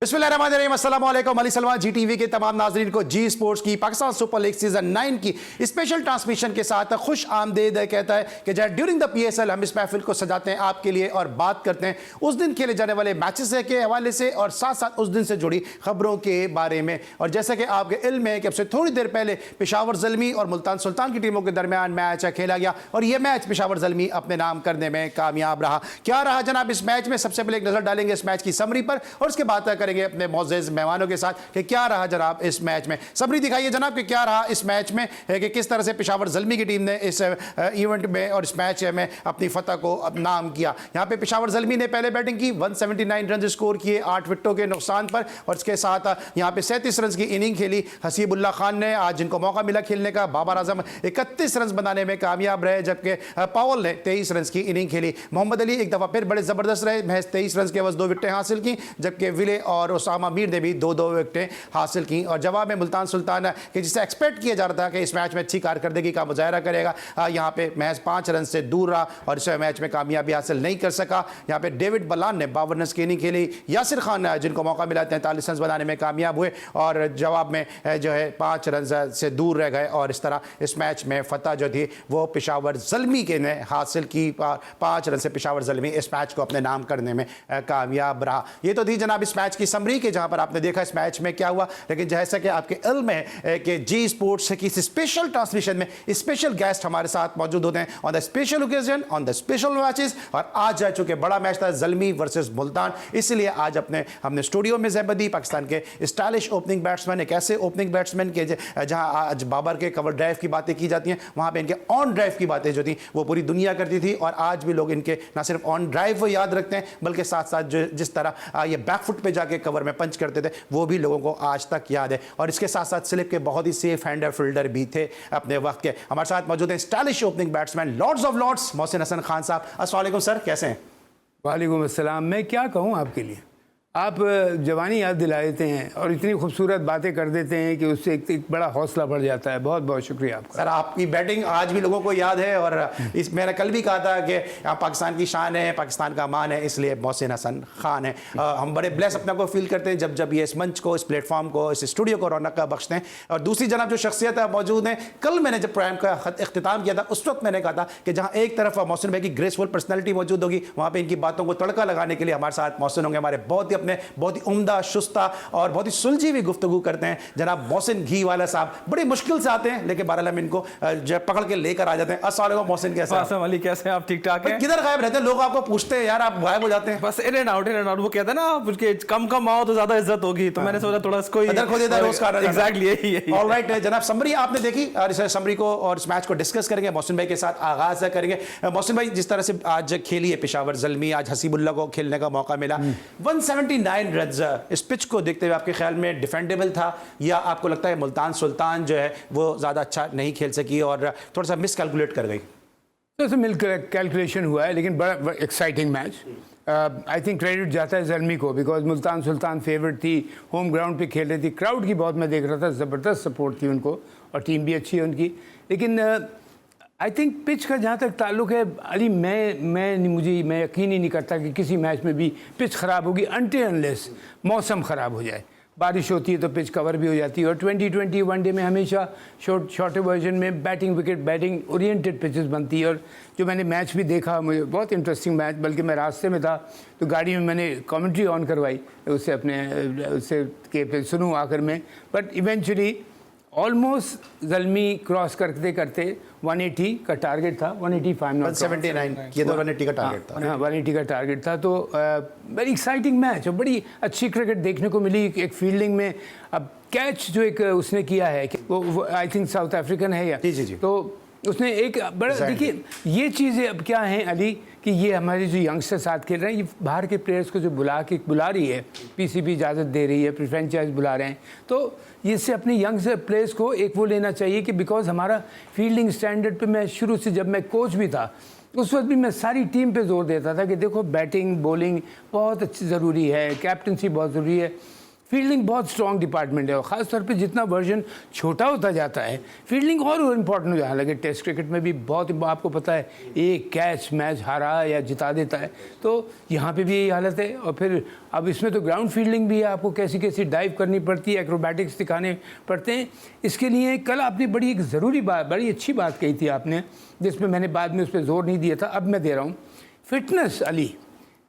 बिस्मिल्लाहिर्रहमानिर्रहीम, अस्सलाम वालेकुम। अली सलमान जी टीवी के तमाम नाजरीन को जी स्पोर्ट्स की पाकिस्तान सुपर लीग सीजन 9 की स्पेशल ट्रांसमिशन के साथ खुश आमदेद कहता है कि जहाँ ड्यूरिंग द PSL हम इस महफिल को सजाते हैं आपके लिए और बात करते हैं उस दिन खेले जाने वाले मैचेस के हवाले से और साथ साथ उस दिन से जुड़ी खबरों के बारे में। और जैसा कि आपके इल्म है कि अब से थोड़ी देर पहले पेशावर ज़ल्मी और मुल्तान सुल्तान की टीमों के दरमियान मैच खेला गया और यह मैच पेशावर ज़ल्मी अपने नाम करने में कामयाब रहा। क्या रहा जनाब इस मैच में, सबसे पहले एक नज़र डालेंगे इस मैच की समरी पर और उसके बाद करेंगे अपने मौजूद मेहमानों के साथ कि क्या रहा जनाब इस मैच में। सबरी दिखाइए जनाब कि क्या रहा इस मैच में, कि किस तरह से पेशावर ज़ल्मी की टीम ने इस इवेंट में और इस मैच में अपनी फतह को नाम किया। यहां पे पेशावर ज़ल्मी ने पहले बैटिंग की, 179 रन स्कोर किए 8 विकेटों के नुकसान पर और इसके साथ यहां पे 37 रन की इनिंग खेली हसीबुल्लाह खान ने। आज जिनको मौका मिला खेलने का, बाबर आजम 31 रन बनाने में कामयाब रहे जबकि पावल ने 23 रन की इनिंग खेली। मोहम्मद अली एक दफ़ा फिर बड़े ज़बरदस्त रहे, महज 23 रन के बस 2 विकेटें हासिल की जबकि विले और उसामा मीर ने भी 2-2 विकेटें हासिल की। और जवाब में मुल्तान सुल्तान कि जिसे एक्सपेक्ट किया जा रहा था कि इस मैच में अच्छी कारकर्दगी का मुजाहरा करेगा, यहाँ पे महज 5 रन से दूर रहा और इस मैच में कामयाबी हासिल नहीं कर सका। यहाँ पे डेविड बलान ने 52 रन की इनिंग खेली, यासिर खान जिनको मौका मिला 43 रन बनाने में कामयाब हुए और जवाब में जो है 5 रन से दूर रह गए और इस तरह इस मैच में फतह जो थी वो पेशावर ज़ल्मी के ने हासिल की। 5 रन से पेशावर ज़ल्मी इस मैच को अपने नाम करने में कामयाब रहा। ये तो थी जनाब इस मैच की समरी के जहां पर आपने देखा इस मैच में क्या हुआ। लेकिन जैसा कि आपके इल्म है कि जी स्पोर्ट्स की स्पेशल ट्रांसमिशन में स्पेशल गेस्ट हमारे साथ मौजूद होते हैं on the special occasion, on the special matches. और आज जा चुके बड़ा मैच था ज़ल्मी वर्सेस मुल्तान, इसलिए आज हमने स्टूडियो में ज़ैबदी पाकिस्तान के स्टाइलिश ओपनिंग बैट्समैन, एक ऐसे ओपनिंग बैट्समैन के जहां आज बाबर के कवर ड्राइव की बातें की जाती हैं, वहां पे इनके ऑन ड्राइव की बातें जो थी वो पूरी दुनिया करती थी। और आज भी लोग इनके ना सिर्फ ऑन ड्राइव वो याद रखते हैं बल्कि साथ साथ जो जिस तरह ये बैकफुट पे जाके कवर में पंच करते थे वो भी लोगों को आज तक याद है। और इसके साथ साथ स्लिप के बहुत ही सेफ हैंडर फील्डर भी थे अपने वक्त के। हमारे साथ मौजूद हैं stylish opening batsman, lords of lords, Mohsin Hasan Khan साहब। अस्सलाम वालेकुम सर, कैसे हैं? वालेकुम अस्सलाम। मैं क्या कहूँ आपके लिए, आप जवानी याद दिला देते हैं और इतनी खूबसूरत बातें कर देते हैं कि उससे एक बड़ा हौसला बढ़ जाता है। बहुत बहुत शुक्रिया आपका सर। आपकी बैटिंग आज भी लोगों को याद है और इस मैंने कल भी कहा था कि आप पाकिस्तान की शान है, पाकिस्तान का मान है, इसलिए मोहसिन हसन खान है। हम बड़े ब्लेस अपने को फील करते हैं जब ये इस मंच को, इस प्लेटफॉर्म को, इस स्टूडियो को रौनक बख्शते हैं। और दूसरी जनाब जो शख्सियत मौजूद हैं, कल मैंने जब प्रोग्राम का इख्तिताम किया था उस वक्त मैंने कहा था कि जहाँ एक तरफ मोहसिन भाई की ग्रेसफुल पर्सनैलिटी मौजूद होगी, वहाँ पर इनकी बातों को तड़का लगाने के लिए हमारे साथ मोहसिन होंगे, हमारे बहुत ही उम्दा, शुस्ता और बहुत ही सुलझी हुई गुफ्तगू करते हैं जनाब मोहसिन घी वाला साहब। बड़ी मुश्किल से आते हैं लेकिन बहरहाल हम इनको पकड़ के लेकर आ जाते हैं। अस्सलाम वालेकुम मोहसिन, कैसे हैं? अस्सलाम वालेकुम, कैसे हैं आप? ठीक ठाक हैं? किधर गायब रहते हैं लोग? आपको पूछते हैं यार, आप गायब हो जाते हैं। बस इन एंड आउट वो कहते हैं ना उसके कम आओ तो ज्यादा इज्जत होगी, तो मैंने सोचा थोड़ा इसको एग्जैक्टली यही। ऑलराइट जनाब, समरी आपने देखी और इस समरी को और इस मैच को डिस्कस करेंगे। मोहसिन भाई के साथ आगाज करेंगे। मोहसिन भाई, जिस तरह से आज खेली है पेशावर ज़ल्मी, आज हसीबुल्लाह को खेलने का मौका मिला, 179 रन इस पिच को देखते हुए आपके ख्याल में डिफेंडेबल था या आपको लगता है मुल्तान सुल्तान जो है वो ज़्यादा अच्छा नहीं खेल सकी और थोड़ा सा मिस कैलकुलेट कर गई? तो मिल कैलकुलेशन हुआ है लेकिन बड़ा exciting match. I think credit जाता है ज़ल्मी को बिकॉज मुल्तान सुल्तान फेवरेट थी, होम ग्राउंड पे खेल रही थी, क्राउड की बहुत मैं देख रहा था, ज़बरदस्त सपोर्ट थी उनको और टीम भी अच्छी है उनकी। लेकिन आई थिंक पिच का जहाँ तक ताल्लुक है अली, मैं यकीन ही नहीं करता कि किसी मैच में भी पिच ख़राब होगी अनटिल अनलेस मौसम ख़राब हो जाए। बारिश होती है तो पिच कवर भी हो जाती है और 2020 वनडे में हमेशा शॉर्ट वर्जन में बैटिंग ओरिएंटेड पिचेस बनती है। और जो मैंने मैच भी देखा, मुझे बहुत इंटरेस्टिंग मैच, बल्कि मैं रास्ते में था तो गाड़ी में मैंने कमेंट्री ऑन करवाई उससे के सुनूँ आकर में, but eventually almost Zalmi cross करते करते 180 का टारगेट था, 185 नॉट 179, ये तो 180 का टारगेट था। हाँ, 180 का टारगेट था। तो वेरी एक्साइटिंग मैच और बड़ी अच्छी क्रिकेट देखने को मिली। एक फील्डिंग में अब कैच जो एक उसने किया है वो आई थिंक साउथ अफ्रीकन है या जी। तो उसने एक बड़ा देखिए ये चीज़ें अब क्या हैं अली कि ये हमारे जो यंगस्टर साथ खेल रहे हैं, ये बाहर के प्लेयर्स को जो बुला रही है, पीसीबी इजाज़त दे रही है, फ्रेंचाइज बुला रहे हैं, तो इससे अपने यंग प्लेयर्स को एक वो लेना चाहिए कि बिकॉज हमारा फील्डिंग स्टैंडर्ड पे मैं शुरू से जब मैं कोच भी था उस वक्त भी मैं सारी टीम पे जोर देता था कि देखो बैटिंग बॉलिंग बहुत अच्छी ज़रूरी है, कैप्टनसी बहुत ज़रूरी है। फील्डिंग बहुत स्ट्रॉन्ग डिपार्टमेंट है, और ख़ास तौर पे जितना वर्जन छोटा होता जाता है फील्डिंग और इम्पॉर्टेंट हो जाने लगे। टेस्ट क्रिकेट में भी बहुत, आपको पता है, एक कैच मैच हारा या जिता देता है, तो यहाँ पे भी यही हालत है। और फिर अब इसमें तो ग्राउंड फील्डिंग भी है, आपको कैसी कैसी डाइव करनी पड़ती है, एक्रोबैटिक्स दिखाने पड़ते हैं। इसके लिए कल आपने बड़ी एक ज़रूरी बात, बड़ी अच्छी बात कही थी आपने, जिसमें मैंने बाद में उस पर जोर नहीं दिया था, अब मैं दे रहा हूँ। फिटनेस अली,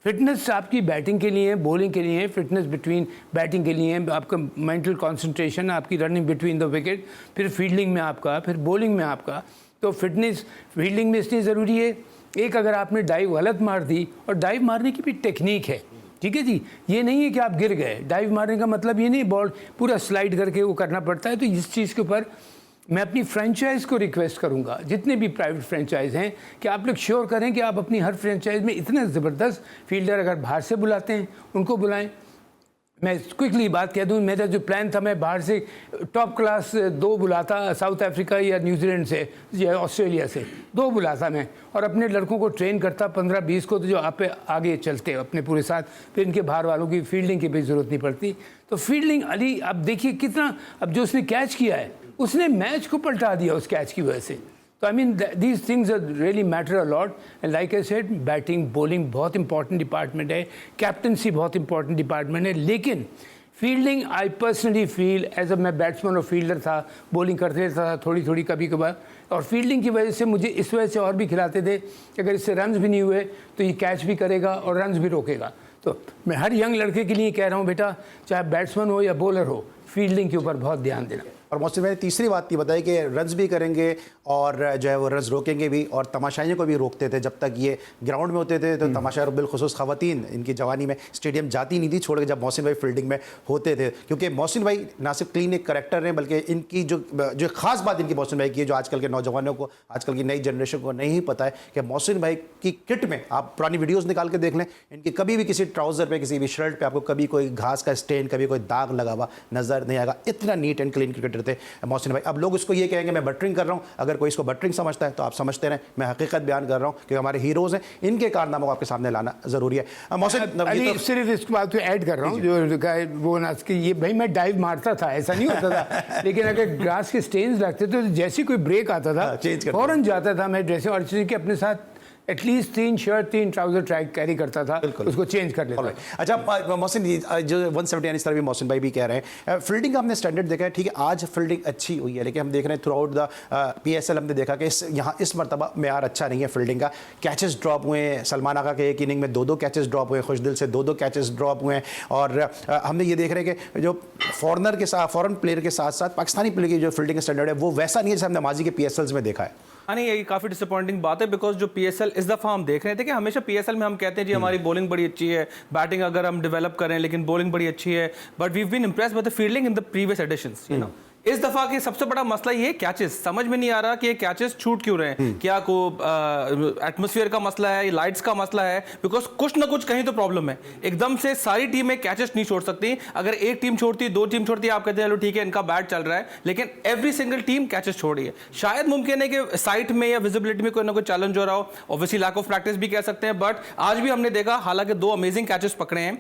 फिटनेस आपकी बैटिंग के लिए, बॉलिंग के लिए, फिटनेस बिटवीन बैटिंग के लिए, आपका मेंटल कंसंट्रेशन, आपकी रनिंग बिटवीन द विकेट, फिर फील्डिंग में आपका, फिर बॉलिंग में आपका। तो फिटनेस फील्डिंग में इसलिए ज़रूरी है, एक अगर आपने डाइव गलत मार दी, और डाइव मारने की भी टेक्निक है, ठीक है जी, ये नहीं है कि आप गिर गए। डाइव मारने का मतलब ये नहीं बॉल पूरा स्लाइड करके वो करना पड़ता है। तो इस चीज़ के ऊपर मैं अपनी फ्रेंचाइज़ को रिक्वेस्ट करूंगा, जितने भी प्राइवेट फ्रेंचाइज हैं, कि आप लोग श्योर करें कि आप अपनी हर फ्रेंचाइज में इतने ज़बरदस्त फील्डर अगर बाहर से बुलाते हैं उनको बुलाएं। मैं क्विकली बात कह दूं, मेरा जो प्लान था, मैं बाहर से टॉप क्लास 2 बुलाता, साउथ अफ्रीका या न्यूजीलैंड से या ऑस्ट्रेलिया से 2 बुलाता मैं, और अपने लड़कों को ट्रेन करता 15-20 को, तो जो आप पे आगे चलते अपने पूरे साथ, फिर इनके बाहर वालों की फील्डिंग की भी ज़रूरत नहीं पड़ती। तो फील्डिंग अली, अब देखिए कितना, अब जो उसने कैच किया है उसने मैच को पलटा दिया उस कैच की वजह से। तो I mean these things really matter a lot. And like I said, batting bowling बहुत इंपॉर्टेंट डिपार्टमेंट है, कैप्टनसी बहुत इंपॉर्टेंट डिपार्टमेंट है, लेकिन fielding I personally feel, as a मैं बैट्समैन और फील्डर था, बॉलिंग करते रहता था थोड़ी थोड़ी कभी कभार, और फील्डिंग की वजह से मुझे इस वजह से और भी खिलाते थे कि अगर इससे रन्स भी नहीं हुए तो ये कैच भी करेगा और रन्स भी रोकेगा। तो मैं हर यंग लड़के के लिए कह रहा हूँ, बेटा चाहे बैट्समैन हो या बॉलर हो, फील्डिंग के ऊपर बहुत ध्यान देना। और मोहसिन भाई ने तीसरी बात ये बताई कि रन्स भी करेंगे और जो है वो रन्स रोकेंगे भी, और तमाशाइयों को भी रोकते थे। जब तक ये ग्राउंड में होते थे तो तमाशाई, बिलखुसूस ख़वातीन, इनकी जवानी में स्टेडियम जाती नहीं थी छोड़ के, जब मोहसिन भाई फील्डिंग में होते थे। क्योंकि मोहसिन भाई ना सिर्फ क्लीन एक करेक्टर हैं, बल्कि इनकी जो ख़ास बात इनकी मोहसिन भाई की है, जो आजकल के नौजवानों को, आजकल की नई जनरेशन को नहीं पता है, कि मोहसिन भाई की किट में, आप पुरानी वीडियोज़ निकाल के देख लें, इनकी कभी भी किसी ट्राउज़र पर, किसी भी शर्ट पर आपको कभी कोई घास का स्टेन, कभी कोई दाग लगा हुआ नज़र नहीं आएगा। इतना नीट एंड क्लीन क्रिकेटर थे मोहसिन। अब लोग इसको ये कहेंगे मैं बटरिंग कर रहा हूं, अगर कोई इसको बटरिंग समझता है तो आप समझते रहें, मैं हकीकत बयान कर रहा हूं कि हमारे हीरोज हैं, इनके कारनामों को आपके सामने लाना जरूरी है। तो सिर्फ इस बात को ऐड कर रहा हूं, जो वो ना कि ये भाई मैं डाइव मारता था, ऐसा नहीं होता था, लेकिन अगर ग्रास के स्टेन्स लगते तो जैसे कोई ब्रेक आता था फौरन जाता था मैं ड्रेसिंग, और के अपने साथ at least 3 shirt 3 trouser track carry करता था, उसको चेंज कर लेता। अच्छा मोहसिन, जो 170 यानी इस तरह भी मोहसिन भाई भी कह रहे हैं, फील्डिंग का हमने स्टैंडर्ड देखा है, ठीक है, आज फील्डिंग अच्छी हुई है, लेकिन हम देख रहे हैं थ्रू आउट द PSL हमने देखा कि यहाँ इस मरतबा मेयार अच्छा नहीं है फील्डिंग का। कैचेस ड्रॉप हुए हैं, सलमान आगा के एक इनिंग में 2-2 कैचेस ड्रॉप हुए, खुशदिल से 2-2 कैचेस ड्रॉप हुए हैं, और हमने ये देख रहे हैं कि जो फॉरेन प्लेयर के साथ साथ पाकिस्तानी प्लेयर की जो फील्डिंग स्टैंडर्ड है वो वैसा नहीं है जैसे हमने माजी के PSLs में देखा है। हाँ नहीं, ये काफी डिसअपॉइंटिंग बात है, बिकॉज जो PSL इस दफा हम देख रहे थे कि हमेशा PSL में हम कहते हैं जी हमारी बॉलिंग बड़ी अच्छी है, बैटिंग अगर हम डेवलप करें, लेकिन बॉलिंग बड़ी अच्छी है, but we have been impressed with the fielding in the previous editions, you know. इस दफा की सबसे बड़ा मसला ये कैचेस, समझ में नहीं आ रहा कि ये कैचेस छूट क्यों रहे हैं, क्या को एटमॉस्फेयर का मसला है, लाइट्स का मसला है, बिकॉज कुछ ना कुछ कहीं तो प्रॉब्लम है। एकदम से सारी टीमें कैचेस नहीं छोड़ सकती, अगर एक टीम छोड़ती, 2 टीम छोड़ती है, आप कहते हैं चलो ठीक है इनका बैट चल रहा है, लेकिन एवरी सिंगल टीम कैचेस छोड़ रही है। शायद मुमकिन है कि साइट में या विजिबिलिटी में कोई ना कोई चैलेंज हो रहा हो, ऑब्वियसली लैक ऑफ प्रैक्टिस भी कह सकते हैं, बट आज भी हमने देखा, हालांकि 2 अमेजिंग कैचेस पकड़े हैं,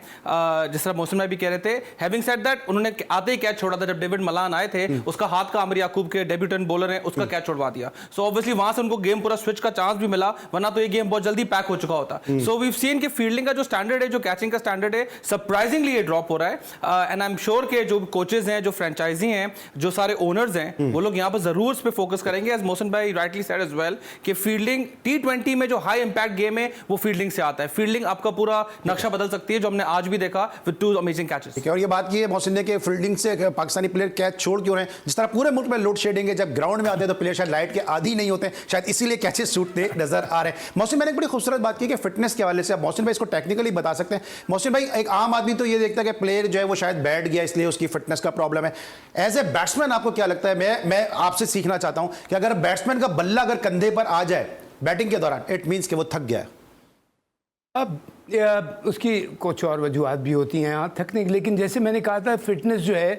जिस तरह मौसम में भी कह रहे थे। हैविंग सेड दैट, उन्होंने आते ही कैच छोड़ा था जब डेविड मलान आए थे, उसका हाथ का आमिर याकूब के डेब्यूटेंट बॉलर हैं, उसका कैच छुड़वा दिया। सो ऑब्वियसली वहां से उनको गेम पूरा स्विच का चांस भी मिला, वरना तो ये गेम बहुत जल्दी पैक हो चुका होता। सो वी हैव सीन कि फील्डिंग का जो स्टैंडर्ड है, जो कैचिंग का स्टैंडर्ड है, सरप्राइजिंगली ये ड्रॉप हो रहा है। एंड आई एम श्योर के जो कोचेज हैं, जो फ्रेंचाइजी हैं, जो सारे ओनर्स हैं, वो लोग यहाँ पर जरूर इस पे फोकस करेंगे, एज मोहसिन भाई राइटली सेड एज वेल, कि फील्डिंग T20 में जो हाई इंपैक्ट गेम है वो फील्डिंग से आता है। फील्डिंग आपका पूरा नक्शा बदल सकती है, जो हमने आज भी देखा विद 2 अमेजिंग कैचेस। और ये बात की है मोहसिन ने कि फील्डिंग से पाकिस्तानी प्लेयर कैच छोड़ क्यों रहे हैं। जिस तरह पूरे मुल्क में लोड शेडिंग है, जब ग्राउंड में आते हैं तो प्लेयर शायद लाइट के आदी नहीं होते, शायद इसीलिए कैचेस छूटते नजर आ रहे हैं। मोहसिन मैंने एक बड़ी खूबसूरत बात की कि फिटनेस के हवाले से अब मोहसिन भाई इसको टेक्निकली बता सकते हैं। मोहसिन भाई, एक आम आदमी तो ये देखता है कि प्लेयर जो है वो शायद बैठ गया इसलिए उसकी फिटनेस का प्रॉब्लम है। एज ए बैट्समैन आपको क्या लगता है? मैं आपसे सीखना चाहता हूं कि अगर बैट्समैन का बल्ला अगर कंधे पर आ जाए बैटिंग के दौरान, इट मींस कि वो थक गया है। अब उसकी कुछ और वजूहत भी होती हैं यहाँ थकने की, लेकिन जैसे मैंने कहा था, फिटनेस जो है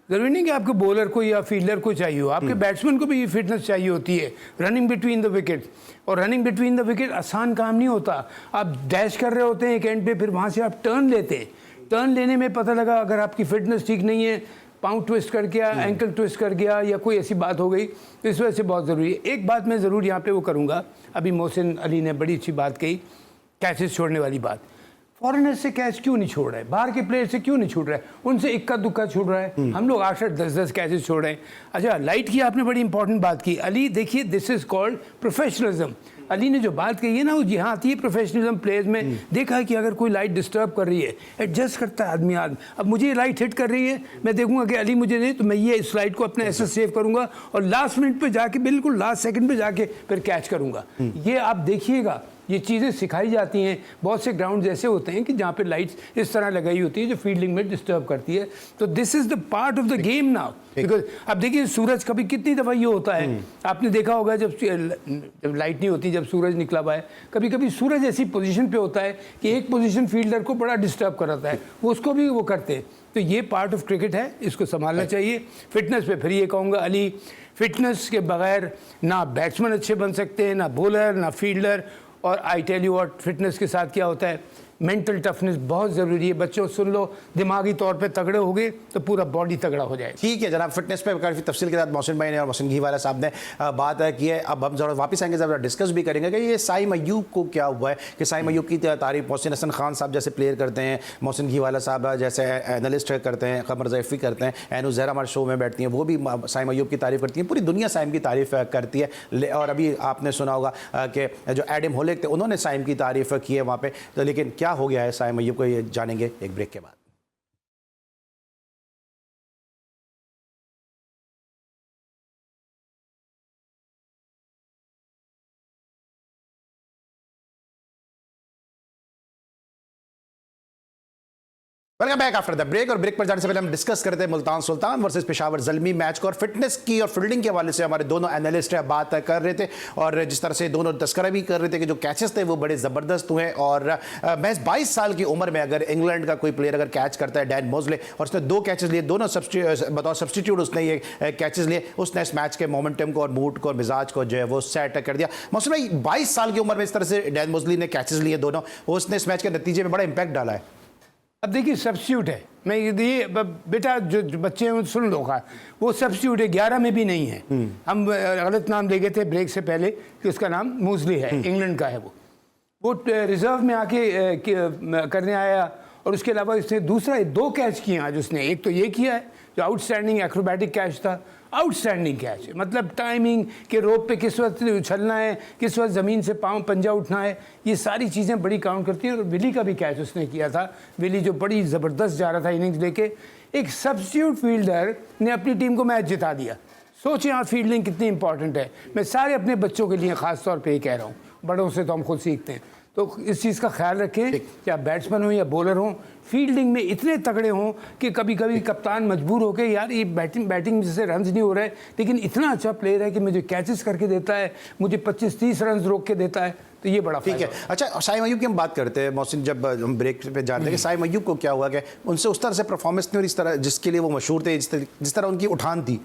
ज़रूरी नहीं कि आपको बॉलर को या फील्डर को चाहिए हो, आपके बैट्समैन को भी ये फिटनेस चाहिए होती है। रनिंग बिटवीन द विकेट, और रनिंग बिटवीन द विकेट आसान काम नहीं होता। आप डैश कर रहे होते हैं एक एंड पे, फिर वहाँ से आप टर्न लेते हैं, टर्न लेने में पता लगा अगर आपकी फिटनेस ठीक नहीं है, पाँव ट्विस्ट कर गया, एंकल ट्विस्ट कर गया या कोई ऐसी बात हो गई, तो इस वजह से बहुत ज़रूरी है। एक बात मैं ज़रूर यहाँ पे वो करूँगा, अभी मोहसिन अली ने बड़ी अच्छी बात कही, कैचेस छोड़ने वाली बात। फॉरेनर से कैच क्यों नहीं छोड़ रहा है, बाहर के प्लेयर से क्यों नहीं छूट रहा है, उनसे इक्का दुक्का छूट रहा है, हम लोग 8-8 10-10 कैचेस छोड़ रहे हैं। अच्छा, लाइट की आपने बड़ी इंपॉर्टेंट बात की अली, देखिए this is called professionalism. Ali ने जो बात कही है ना, वो यहाँ आती है प्रोफेशनलिज्म प्लेयर्स में। देखा है कि अगर कोई लाइट डिस्टर्ब कर रही है, एडजस्ट करता है आदमी। अब मुझे ये लाइट हिट कर रही है, मैं देखूंगा कि अली मुझे नहीं, तो मैं ये इस लाइट को अपने ऐसे सेव करूंगा और लास्ट मिनट पे जाके, बिल्कुल लास्ट सेकंड पे जाके फिर कैच करूंगा। ये आप देखिएगा, ये चीज़ें सिखाई जाती हैं। बहुत से ग्राउंड ऐसे होते हैं कि जहाँ पे लाइट्स इस तरह लगाई होती है जो फील्डिंग में डिस्टर्ब करती है। तो this is the part of the game now. Because अब देखिए सूरज कभी कितनी दफ़ा ये होता है, आपने देखा होगा जब लाइट नहीं होती, जब सूरज निकला हुआ है, कभी कभी सूरज ऐसी पोजीशन पे होता है कि एक पोजीशन फील्डर को बड़ा डिस्टर्ब कराता है, वो उसको भी वो करते हैं। तो ये पार्ट ऑफ क्रिकेट है, इसको संभालना चाहिए। फिटनेस पे फिर ये कहूँगा अली, फिटनेस के बगैर ना बैट्समैन अच्छे बन सकते हैं, ना बॉलर, ना फील्डर। और I tell you what, fitness के साथ क्या होता है, मेंटल टफनेस बहुत ज़रूरी है। बच्चों सुन लो, दिमागी तौर पे तगड़े हो गए तो पूरा बॉडी तगड़ा हो जाए। ठीक है जनाब, फिटनेस पे काफ़ी तफसील के साथ मोहसिन भाई ने और मोहसिन घीवाला साहब ने बात की है। अब हम जरा वापस आएंगे, ज़रा डिस्कस भी करेंगे कि ये साइम अयूब को क्या हुआ है, कि साइम अयूब की तारीफ मोहसिन हसन खान साहब जैसे प्लेयर करते हैं, मोहसिन घीवाला साहब जैसे एनालिस्ट करते हैं, कमर ज़ैफ़ी करते हैं, एनु ज़हरा हमारे शो में बैठती हैं, वो भी साइम अयूब की तारीफ़ करती हैं, पूरी दुनिया साइम की तारीफ़ करती है। और अभी आपने सुना होगा कि जो एडम होलिक थे उन्होंने साइम की तारीफ़ की है वहाँ पर। तो लेकिन क्या हो गया है साइम अयूब को, ये जानेंगे एक ब्रेक के बाद। Welcome back after the break. और ब्रेक पर जाने से पहले हम डिस्कस करते हैं मुल्तान सुल्तान वर्सेस पेशावर ज़ल्मी मैच को, और फिटनेस की और फील्डिंग के हवाले से हमारे दोनों एनालिस्ट बात कर रहे थे, और जिस तरह से दोनों तस्करा भी कर रहे थे कि जो कैचेस थे वो बड़े ज़बरदस्त हुए। और महज 22 साल की उम्र में अगर इंग्लैंड का कोई प्लेयर अगर कैच करता है, डैन मोज़ले, और उसने 2 कैचेस लिए, दोनों बतौर सब्सटीट्यूट उसने ये कैचेस लिए, उसने इस मैच के मोमेंटम को और मूड को और मिजाज को जो है वो सेट कर दिया। मौसम भाई 22 साल की उम्र में इस तरह से डैन मोज़ले ने कैचेस लिए दोनों, उसने इस मैच के नतीजे में बड़ा इंपैक्ट डाला है। अब देखिए सब्स्टिट्यूट है, मैं ये बेटा जो बच्चे हैं सुन लो का, वो सब्स्टिट्यूट है, 11 में भी नहीं है। हम गलत नाम दे गए थे ब्रेक से पहले कि उसका नाम मूजली है, इंग्लैंड का है। वो रिजर्व में आके करने आया, और उसके अलावा इसने दूसरा 2 कैच किए आज उसने। एक तो ये किया है जो आउटस्टैंडिंग एक्रोबैटिक कैच था, आउटस्टैंडिंग कैच है, मतलब टाइमिंग के रोप पे किस वक्त उछलना है, किस वक्त ज़मीन से पाँव पंजा उठना है, ये सारी चीज़ें बड़ी काउंट करती हैं। और विली का भी कैच उसने किया था, विली जो बड़ी ज़बरदस्त जा रहा था इनिंग्स लेके, एक सब्स्टिट्यूट फील्डर ने अपनी टीम को मैच जिता दिया। सोचिए यहाँ फील्डिंग कितनी इंपॉर्टेंट है। मैं सारे अपने बच्चों के लिए ख़ास तौर पर ये कह रहा हूँ, बड़ों से तो हम खुद सीखते हैं, तो इस चीज़ का ख्याल रखें, या बैट्समैन हो या बॉलर हो, फील्डिंग में इतने तगड़े हों कि कभी कभी कप्तान मजबूर हो के, यार ये बैटिंग से रन्स नहीं हो रहे, लेकिन इतना अच्छा प्लेयर है कि मुझे कैचेस करके देता है, मुझे 25-30 रन रोक के देता है, तो ये बड़ा ठीक है। अच्छा, साइम अयूब की हम बात करते हैं मोहसिन, जब हम ब्रेक पे जानते हैं कि साइम अयूब को क्या हुआ कि उनसे उस तरह से परफॉर्मेंस नहीं, और इस तरह जिसके लिए वो मशहूर थे, जिस तरह उनकी उठान थी।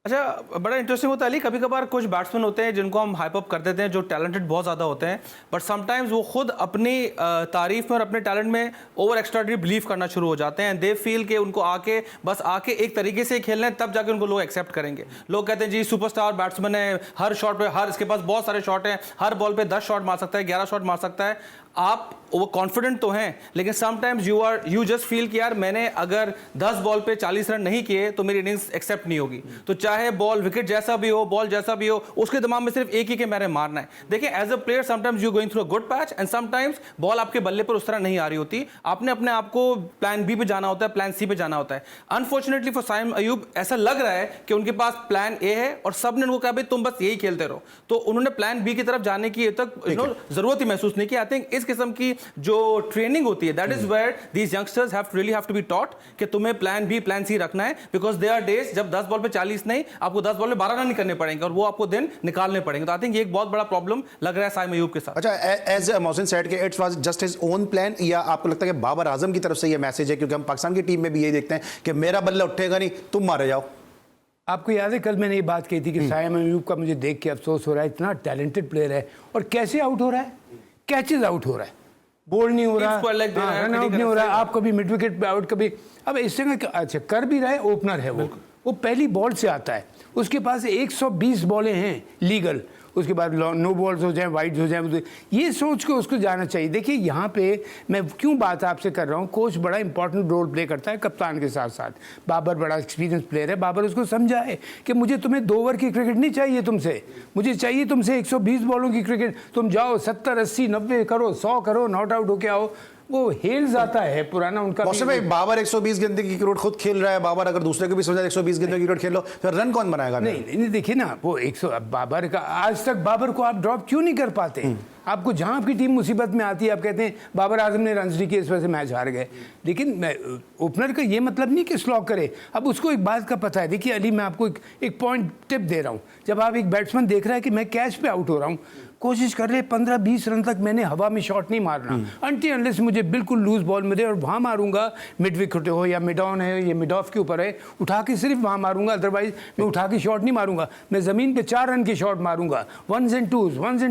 अच्छा, बड़ा इंटरेस्टिंग होता है अली, कभी कभार कुछ बैट्समैन होते हैं जिनको हम हाइप अप कर देते हैं, जो टैलेंटेड बहुत ज़्यादा होते हैं, बट समटाइम्स वो खुद अपनी तारीफ में और अपने टैलेंट में ओवर एक्स्ट्राऑर्डिनरी बिलीव करना शुरू हो जाते हैं। दे फील कि उनको आके एक तरीके से खेलना है, तब जाके उनको लोग एक्सेप्ट करेंगे। लोग कहते हैं जी सुपरस्टार बैट्समैन है, हर शॉट पे इसके पास बहुत सारे शॉट हैं, हर बॉल पे 10 शॉट मार सकता है, 11 शॉट मार सकता है। आप वो कॉन्फिडेंट तो हैं, लेकिन समटाइम्स यू जस्ट फील कि यार मैंने अगर 10 बॉल पे 40 रन नहीं किए तो मेरी इनिंग्स एक्सेप्ट नहीं होगी। तो चाहे बॉल विकेट जैसा भी हो, बॉल जैसा भी हो, उसके दिमाग में सिर्फ एक ही कि मैंने मारना है। देखिए as a player sometimes you going through a good patch and sometimes ball आपके बल्ले पर उस तरह नहीं आ रही होती, आपने अपने आप को प्लान बी पे जाना होता है, प्लान सी पे जाना होता है। अनफॉर्चुनेटली फॉर साइम अयूब ऐसा लग रहा है कि उनके पास प्लान ए है और सब ने उनको कहा भाई तुम बस यही खेलते रहो, तो उन्होंने प्लान बी की तरफ जाने की तक जरूरत ही महसूस नहीं की। आई थिंक इस किस्म की जो ट्रेनिंग होती है, that is where these youngsters have to be taught कि तुम्हें प्लान बी प्लान सी रखना है, बिकॉज दे आर डेज जब 10 बॉल पे 40 नहीं, आपको 10 बॉल पे 12 रन नहीं करने पड़ेंगे और वो आपको दिन निकालने पड़ेंगे। तो आई थिंक ये एक बहुत बड़ा प्रॉब्लम लग रहा है साइम अयूब के साथ। अच्छा, एज मोहसिन सेड के it's was just his own plan, या आपको लगता है कि बाबर आजम की तरफ से ये मैसेज है? क्योंकि हम पाकिस्तान की टीम में भी ये देखते हैं कि मेरा बल्ला उठेगा नहीं, तुम मारे जाओ। आपको याद है कल मैंने ये बात कही थी कि साइम अयूब का मुझे देख के अफसोस हो रहा है, इतना टैलेंटेड प्लेयर है और कैसे आउट हो रहा है, कैचेज आउट हो रहा है। बोल्ड नहीं हो रहा, square leg दे रहा है, रन आउट नहीं हो रहा, आप कभी मिड विकेट पे आउट, कभी अब इससे अच्छा कर भी रहा है, ओपनर है वो पहली बॉल से आता है, उसके पास 120 बॉलें हैं लीगल, उसके बाद नो बॉल्स हो जाए, वाइड्स हो जाए, ये सोच के उसको जाना चाहिए। देखिए यहाँ पे मैं क्यों बात आपसे कर रहा हूँ, कोच बड़ा इंपॉर्टेंट रोल प्ले करता है कप्तान के साथ साथ। बाबर बड़ा एक्सपीरियंस प्लेयर है, बाबर उसको समझाए कि मुझे तुम्हें 2 ओवर की क्रिकेट नहीं चाहिए तुमसे, मुझे चाहिए तुमसे 120 बॉलों की क्रिकेट, तुम जाओ 70 80 90 करो, 100 करो, नॉट आउट होके आओ। वो हेल्स आता है पुराना उनका। मौसम भाई बाबर 120 गेंद की क्रिकेट खुद खेल रहा है, बाबर अगर दूसरे को भी समझा 120 गेंद की क्रिकेट खेल लो, फिर रन कौन बनाएगा? नहीं देखिए ना, वो 100 बाबर का आज तक बाबर को आप ड्रॉप क्यों नहीं कर पाते? आपको जहां आपकी टीम मुसीबत में आती है आप कहते हैं बाबर आजम ने रन नहीं किए इस वजह से मैच हार गए, लेकिन ओपनर का ये मतलब नहीं कि स्लॉक करे। अब उसको एक बात का पता है, देखिए अली मैं आपको एक पॉइंट टिप दे रहा हूँ, जब आप एक बैट्समैन देख रहा है कि मैं कैच पे आउट हो रहा हूँ, कोशिश कर ले 15-20 रन तक मैंने हवा में शॉट नहीं मारना, अनटिल अनलेस मुझे बिल्कुल लूज बॉल मिले और वहाँ मारूंगा, मिड विकेट हो या मिड ऑन है या मिड ऑफ के ऊपर है, उठा के सिर्फ वहाँ मारूंगा, अदरवाइज मैं उठा के शॉट नहीं मारूंगा, मैं ज़मीन पे 4 रन के शॉट मारूंगा, 1s and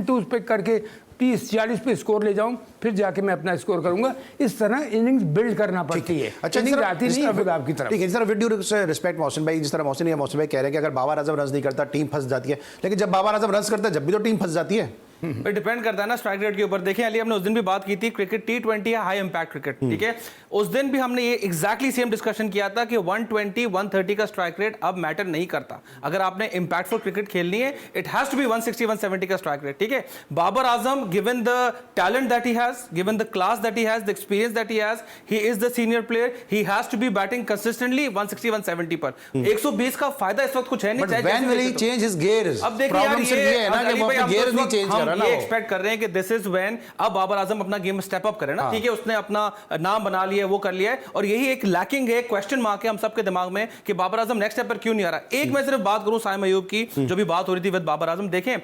2s पे करके 30-40 पे स्कोर ले जाऊं, फिर जाके मैं अपना स्कोर करूंगा। इस तरह इनिंग्स बिल्ड करना पड़ती है। अच्छा, इनिंग्स आती नहीं है खुद आपकी तरफ। ठीक है, जिस तरह विद ड्यू रिस्पेक्ट मोहसिन भाई, जिस तरह मोहसिन भाई कह रहे हैं कि अगर बाबर आजम रन नहीं करता टीम फंस जाती है, लेकिन जब बाबर आजम रन करता है जब भी तो टीम फंस जाती है। डिपेंड करता है ना स्ट्राइक रेट के ऊपर। देखिए अली, हमने उस दिन भी बात की थी, क्रिकेट T20 है, हाई इंपैक्ट क्रिकेट, ठीक है। उस दिन भी हमने ये एग्जैक्टली सेम डिस्कशन किया था कि 120 130 का स्ट्राइक रेट अब मैटर नहीं करता। अगर आपने इंपैक्टफुल क्रिकेट खेलनी है, इट हैज टू बी 160 170 का स्ट्राइक रेट, ठीक है। Babar Azam, given the talent that he has, given the class that he has, the experience that he has, he is the senior player, he has to be batting consistently 160 170 पर। 120 का फायदा इस वक्त कुछ है नहीं। When will he change his gears? अब देखिए यार, ये है ना कि वो गियर नहीं चेंज कर रहा ना, ये एक्सपेक्ट कर रहे हैं कि दिस इज व्हेन अब बाबर आजम अपना गेम स्टेप अप करे ना, ठीक है। उसने अपना नाम बना लिया, वो कर लिया है, और यही एक लैकिंग है, क्वेश्चन मार्क है हम सबके दिमाग में कि बाबर आजम नेक्स्ट स्टेप पर क्यों नहीं आ रहा। एक मैं सिर्फ बात करूं साइम अयूब की, जो भी बात हो रही थी विद बाबर आजम, देखें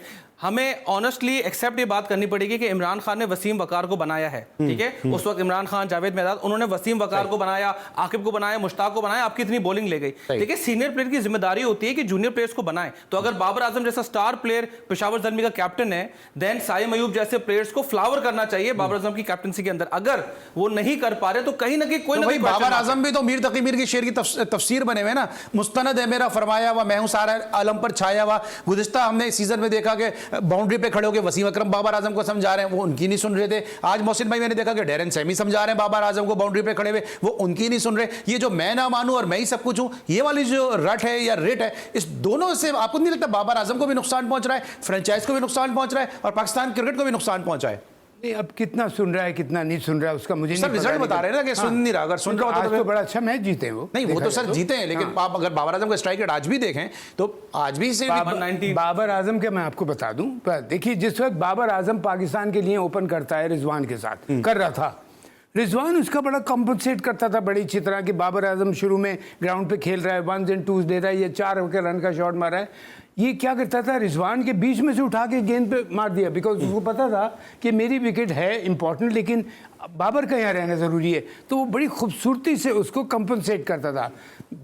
हमें ऑनेस्टली एक्सेप्ट ये बात करनी पड़ेगी कि इमरान खान ने वसीम वकार को बनाया है, ठीक है। उस वक्त इमरान खान, जावेद मेहदाद, उन्होंने वसीम वकार को बनाया, आकिब को बनाया, मुश्ताक को बनाया, आपकी इतनी बॉलिंग ले गई, ठीक है। सीनियर प्लेयर की जिम्मेदारी होती है कि जूनियर प्लेयर्स को बनाए। तो अगर बाबर आजम जैसा स्टार प्लेयर पेशावर ज़ल्मी का कैप्टन है, देन साइम अयूब जैसे प्लेयर्स को फ्लावर करना चाहिए बाबर आजम की कैप्टनसी के अंदर। अगर वो नहीं कर पा रहे तो कहीं ना कहीं कोई ना कोई बाबर आजम भी तो मीर तकी मीर की शेर की तफसीर बने हुए ना, मुस्तनद है मेरा फरमाया हुआ, मैं हूं सारा आलम पर छाया हुआ। गुज़िश्ता हमने इस सीजन में देखा कि बाउंड्री पे खड़े होकर वसीम अकरम बाबर आजम को समझा रहे हैं, वो उनकी नहीं सुन रहे थे। आज मोहसिन भाई मैंने देखा कि डेरन सैमी समझा रहे हैं बाबर आजम को बाउंड्री पे खड़े हुए, वो उनकी नहीं सुन रहे। ये जो मैं ना मानूं और मैं ही सब कुछ हूं, ये वाली जो रट है या रेट है, इस दोनों से आपको नहीं लगता बाबर आजम को भी नुकसान पहुंच रहा है, फ्रेंचाइज को भी नुकसान पहुंच रहा है और पाकिस्तान क्रिकेट को भी नुकसान पहुंचा है? अब कितना सुन रहा है कितना नहीं सुन रहा है उसका मुझे सर रिजल्ट बता रहे हैं ना कि सुन नहीं रहा। अगर सुन रहा होता तो बड़ा अच्छा मैच जीते हैं वो। नहीं, वो तो सर जीते हैं, लेकिन आप अगर बाबर आजम का स्ट्राइक रेट आज भी देखें तो आज भी से बाबर आजम के मैं आपको बता दूं, देखिए जिस वक्त बाबर आजम पाकिस्तान के लिए ओपन करता है रिजवान के साथ कर रहा था, रिजवान उसका बड़ा कॉम्पनसेट करता था बड़ी अच्छी तरह कि बाबर आजम शुरू में ग्राउंड पे खेल रहा है, 1s and 2s दे रहा है, ये 4 रन का शॉट मारा है। ये क्या करता था, रिजवान के बीच में से उठा के गेंद पे मार दिया, बिकॉज उसको पता था कि मेरी विकेट है इंपॉर्टेंट, लेकिन बाबर का यहाँ रहना ज़रूरी है। तो वो बड़ी खूबसूरती से उसको कंपनसेट करता था।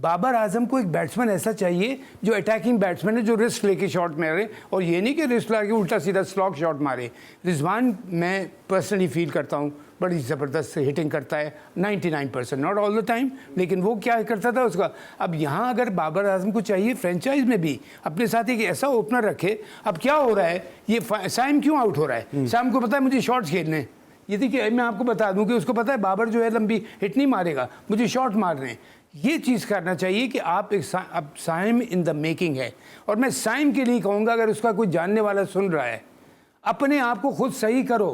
बाबर आजम को एक बैट्समैन ऐसा चाहिए जो अटैकिंग बैट्समैन है, जो रिस्क लेके शॉट मारे, और ये नहीं कि रिस्क लाके उल्टा सीधा स्लॉक शॉट मारे। रिजवान मैं पर्सनली फील करता हूँ बड़ी ज़बरदस्त हिटिंग करता है, 99%, नॉट ऑल द टाइम, लेकिन वो क्या करता था उसका। अब यहाँ अगर बाबर आजम को चाहिए फ्रेंचाइज में भी अपने साथ एक ऐसा ओपनर रखे। अब क्या हो रहा है, ये साइम क्यों आउट हो रहा है? साइम को पता है मुझे शॉट्स खेलने, ये देखिए मैं आपको बता दूं कि उसको पता है बाबर जो है लंबी हिट नहीं मारेगा, मुझे शॉट मारने हैं। ये चीज़ करना चाहिए कि आप एक अब साइम इन द मेकिंग है, और मैं साइम के लिए कहूँगा अगर उसका कोई जानने वाला सुन रहा है, अपने आप को खुद सही करो,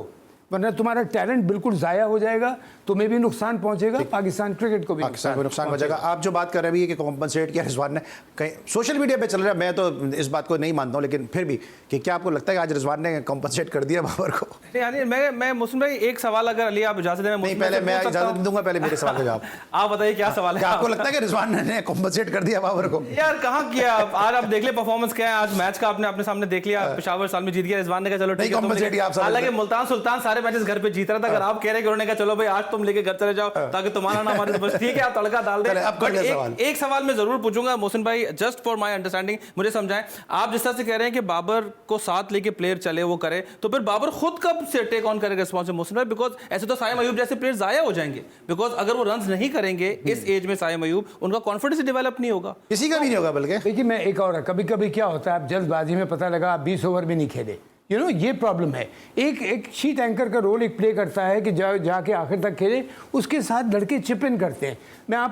वरना तुम्हारा टैलेंट बिल्कुल ज़ाया हो जाएगा, तुम्हें भी नुकसान पहुंचेगा, पाकिस्तान क्रिकेट को भी नुकसान पहुंचेगा। आप जो बात कर रहे हैं कि कॉम्पनसेट किया रिजवान ने, कहीं सोशल मीडिया पे चल रहा है, मैं तो इस बात को नहीं मानता हूं, लेकिन फिर भी कि क्या आपको लगता है कि आज रिजवान ने कॉम्पनसेट कर दिया बाबर को? यानी मैं मुस्लिम भाई एक सवाल अगर अली आप इजाजत दें, पहले मैं इजाजत दूंगा, पहले मेरे सवाल का जवाब आप बताइए क्या सवाल है। आपको लगता है कि रिजवान ने कॉम्पनसेट कर दिया बाबर को? यार कहाँ किया, आज आप देख ले परफॉर्मेंस क्या है, आज मैच का आपने अपने सामने देख लिया, पेशावर साल में जीत गया, रिजवान ने कहा चलो ठीक है। हालांकि मुल्तान सुल्तान सारे सारे मैचेस घर पे जीत रहा था। अगर आप कह रहे हैं कि उन्होंने कहा चलो भाई आज तुम लेके घर चले जाओ ताकि तुम्हारा ना हमारे, बस ठीक है आप तड़का डाल दें। बट एक सवाल मैं जरूर पूछूंगा मोहसिन भाई, जस्ट फॉर माय अंडरस्टैंडिंग, मुझे समझाएं। आप जिस तरह से कह रहे हैं कि बाबर को साथ लेके प्लेयर चले वो करे, तो फिर बाबर खुद कब से टेक ऑन करेगा रिस्पॉन्सिबिलिटी मोहसिन भाई? बिकॉज ऐसे तो साइम अयूब जैसे प्लेयर जाया हो जाएंगे, बिकॉज अगर वो रन नहीं करेंगे इस एज में साइम अयूब, उनका कॉन्फिडेंस डेवलप नहीं होगा, किसी का भी नहीं होगा। बल्कि देखिए मैं एक और, कभी कभी क्या होता है आप जल्दबाजी में पता लगा आप 20 ओवर भी नहीं खेले, ये प्रॉब्लम है। एक शीट एंकर का रोल एक प्ले करता है कि जाके आखिर तक खेले, उसके साथ लड़के चिप इन करते हैं।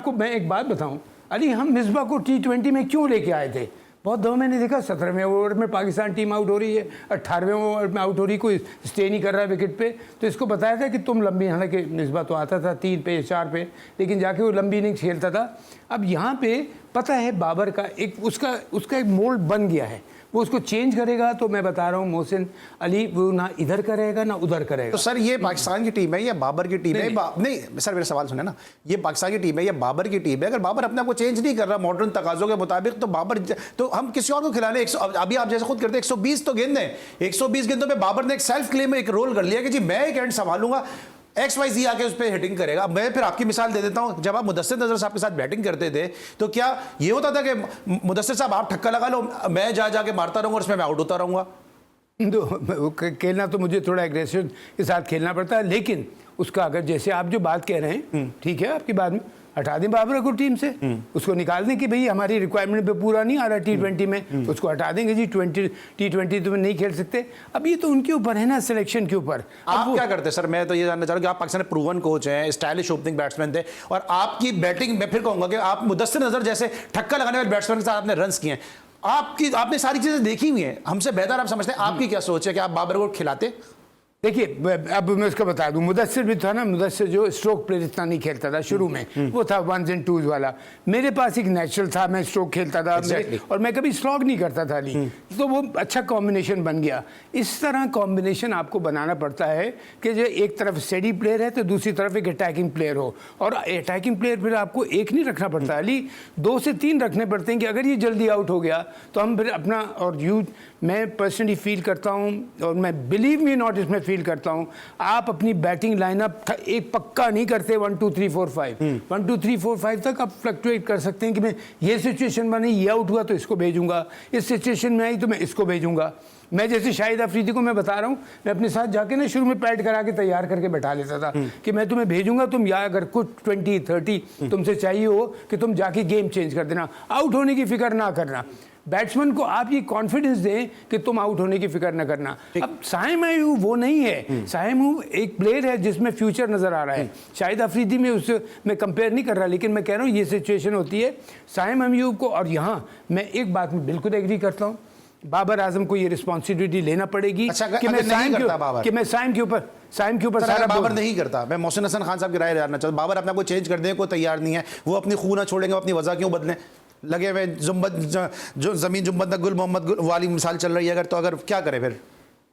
मैं एक बात बताऊं अली, हम मिसबा को T20 में क्यों लेके आए थे? बहुत दो मैंने देखा 17वें ओवर में पाकिस्तान टीम आउट हो रही है, 18वें ओवर में आउट हो रही, कोई स्टे नहीं कर रहा है विकेट पे, तो इसको बताया था कि तुम लंबी, हालांकि मिसबा तो आता था 3 पे 4 पे, लेकिन जाके वो लंबी इनिंग्स खेलता था। अब यहाँ पे पता है बाबर का एक उसका एक मोल्ड बन गया है, वो उसको चेंज करेगा तो मैं बता रहा हूँ मोहसिन अली वो ना इधर करेगा ना उधर करेगा। तो सर ये पाकिस्तान की टीम है या बाबर की टीम है? नहीं सर, मेरा सवाल सुने ना, ये पाकिस्तान की टीम है या बाबर की टीम है? अगर बाबर अपने आप को चेंज नहीं कर रहा मॉडर्न तकाजों के मुताबिक, तो बाबर, तो हम किसी और को खिलाने। अभी आप जैसे खुद करते हैं 120 तो गेंद है, 120 गेंदों में बाबर ने एक सेल्फ क्लेम में एक रोल कर लिया कि जी मैं एक एंड संभालूंगा, XYZ आके उस पर हिटिंग करेगा। मैं फिर आपकी मिसाल दे देता हूं, जब आप मुदस्सिर नजर साहब के साथ बैटिंग करते थे तो क्या ये होता था कि मुदस्सिर साहब आप ठक्का लगा लो, मैं जाके मारता रहूंगा और उसमें मैं आउट होता रहूंगा? तो खेलना तो मुझे थोड़ा एग्रेसिव के साथ खेलना पड़ता है, लेकिन उसका अगर जैसे आप जो बात कह रहे हैं ठीक है, आपकी बात में हटा दें बाबर को टीम से, उसको निकाल दें कि भाई हमारी रिक्वायरमेंट पे पूरा नहीं आ रहा T20 में, उसको हटा देंगे जी, T20 तो नहीं खेल सकते। अब ये तो उनके ऊपर है ना, सिलेक्शन के ऊपर। आप क्या करते सर? मैं तो ये जानना चाह रहा हूँ कि आप पाकिस्तान में प्रूवन कोच हैं, स्टाइलिश ओपनिंग बैट्समैन थे, और आपकी बैटिंग मैं फिर कहूंगा कि आप मुदस्सिर नजर जैसे ठक्का लगाने वाले बैट्समैन के साथ आपने रन्स किए हैं, आपने सारी चीजें देखी हुई हैं, हमसे बेहतर आप समझते हैं। आपकी क्या सोच है कि आप बाबर को खिलाते? देखिए अब मैं उसको बता दूं, मुदस्सिर भी था ना, मुदस्सिर जो स्ट्रोक प्लेयर इतना नहीं खेलता था शुरू में, वो था 1s and 2s वाला। मेरे पास एक नेचुरल था, मैं स्ट्रोक खेलता था और मैं कभी स्लॉग नहीं करता था अली, तो वो अच्छा कॉम्बिनेशन बन गया। इस तरह कॉम्बिनेशन आपको बनाना पड़ता है कि जो एक तरफ स्टेडी प्लेयर है तो दूसरी तरफ एक अटैकिंग प्लेयर हो, और अटैकिंग प्लेयर फिर आपको एक नहीं रखना पड़ता अली, 2 से 3 रखने पड़ते हैं कि अगर ये जल्दी आउट हो गया तो हम फिर अपना, और मैं पर्सनली फील करता हूँ और मैं बिलीव मी नॉट इसमें फील करता हूँ, आप अपनी बैटिंग लाइनअप एक पक्का नहीं करते 1 2 3 4 5, 1 2 3 4 5 तक आप फ्लक्चुएट कर सकते हैं कि मैं ये सिचुएशन बनी, ये आउट हुआ तो इसको भेजूंगा, इस सिचुएशन में आई तो मैं इसको भेजूंगा। मैं जैसे शाहिद अफरीदी को मैं बता रहा हूँ, मैं अपने साथ जाके ना शुरू में पैड करा के तैयार करके बैठा लेता था कि मैं तुम्हें भेजूंगा, तुम या अगर कुछ 20 30 तुमसे चाहिए हो कि तुम जाके गेम चेंज कर देना, आउट होने की फिक्र ना करना। बैट्समैन को आप ये कॉन्फिडेंस दें कि तुम आउट होने की फिक्र न करना। अब साइम अयूब वो नहीं है, साइम अयूब एक प्लेयर है जिसमें फ्यूचर नजर आ रहा है। शाहिद अफरीदी में उससे मैं कंपेयर नहीं कर रहा, लेकिन मैं कह रहा हूँ ये सिचुएशन होती है साइम अयूब को। और यहाँ मैं एक बात में बिल्कुल एग्री करता हूँ, बाबर आजम को ये रिस्पॉन्सिबिलिटी लेना पड़ेगी कि मैं साइम के ऊपर सारा बाबर नहीं करता। मैं मोहसिन हसन खान साहब की राय जानना चाहता हूं, बाबर अपना को चेंज कर देने को तैयार नहीं है, वो अपनी खून ना छोड़ेंगे, अपनी वजह क्यों बदलें? लगे हुए जो जमीन जुम्बद गुल मोहम्मद वाली मिसाल चल रही है, अगर क्या करें फिर?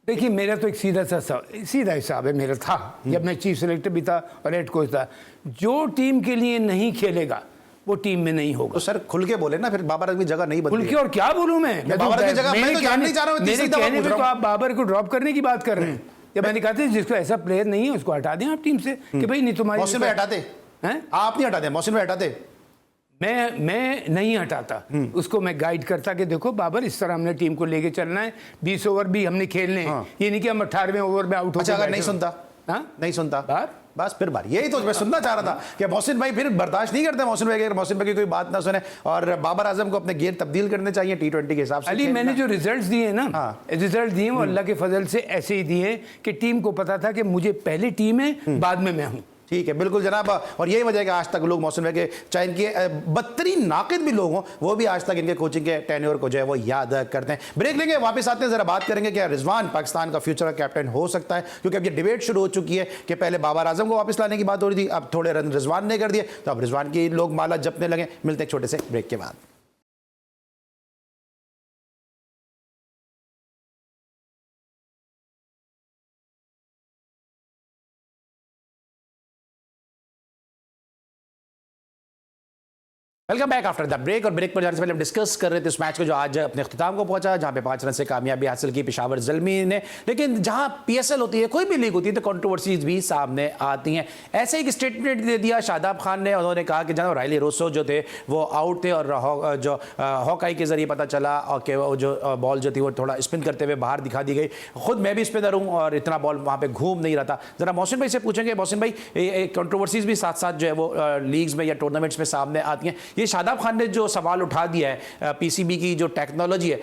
देखिए मेरा तो एक सीधा हिसाब है मेरा था, जब मैं चीफ सेलेक्टर भी था और हेड कोच था, जो टीम के लिए नहीं खेलेगा वो टीम में नहीं होगा। तो सर खुल के बोले ना, फिर बाबर की जगह नहीं बदली। खुल के और क्या बोलूं मैं बाबर की जगह मैं तो जानना नहीं चाह रहा हूं, मेरे कहने पे तो आप बाबर को ड्रॉप करने की बात कर रहे हैं। जब मैंने कहा था जिसको ऐसा प्लेयर नहीं है उसको हटा दें आप टीम से, कि भाई नहीं तुम्हारी। मोहसिन भाई हटाते हैं? आप नहीं हटाते? मोहसिन भाई हटाते? मैं नहीं हटाता, उसको मैं गाइड करता कि देखो बाबर इस तरह हमने टीम को लेके चलना है, 20 ओवर भी हमने खेलने हैं, ये नहीं कि हम 18वें ओवर में आउट हो। अच्छा, अगर नहीं सुनता? नहीं सुनता बस फिर बार, यही तो मैं सुनना चाह रहा था कि मोहसिन भाई फिर बर्दाश्त नहीं करते मोहसिन भाई, अगर मोहसिन भाई की कोई बात ना सुने, और बाबर आजम को अपने गेयर तब्दील करने चाहिए T20 के हिसाब से। अली मैंने जो रिजल्ट्स दिए ना, रिजल्ट दिए वो अल्लाह के फजल से ऐसे ही दिए कि टीम को पता था कि मुझे पहले टीम है बाद में मैं हूँ। ठीक है, बिल्कुल जनाब, और यही वजह है कि आज तक लोग मोहसिन भाई के, चाहे इनके बदतरीन नाकिद भी लोग हों, वो भी आज तक इनके कोचिंग के टेन्योर को जो है वो याद करते हैं। ब्रेक लेंगे, वापस आते हैं, जरा बात करेंगे क्या रिजवान पाकिस्तान का फ्यूचर का कैप्टन हो सकता है, क्योंकि अब ये डिबेट शुरू हो चुकी है कि पहले बाबर आजम को वापस लाने की बात हो रही थी, अब थोड़े रन रिजवान ने कर दिए, तो अब रिजवान की लोग माला जपने लगे। मिलते हैं छोटे से ब्रेक के बाद। Welcome back after the break. और ब्रेक पर जाने से पहले हम डिस्कस कर रहे थे उस मैच को जो आज अपने अख्तिताम को पहुंचा, जहां पे 5 रन से कामयाबी हासिल की पेशावर ज़ल्मी ने। लेकिन जहां पीएसएल होती है, कोई भी लीग होती है, तो कंट्रोवर्सीज भी सामने आती हैं। ऐसे एक स्टेटमेंट दे दिया शादाब खान ने। उन्होंने कहा कि जनाब रायली रोसो जो थे वो आउट थे और जो हॉकाई के जरिए पता चला और कि वो जो बॉल जो थी वो थोड़ा स्पिन करते हुए बाहर दिखा दी गई। खुद मैं भी स्पिनर हूँ और इतना बॉल वहाँ पे घूम नहीं रहा था। जरा मोहसिन भाई से पूछेंगे। मोहसिन भाई, कंट्रोवर्सीज भी साथ साथ जो है वो लीग्स में या टूर्नामेंट्स में सामने आती हैं। ये शादाब खान ने जो सवाल उठा दिया है पीसीबी की जो टेक्नोलॉजी है,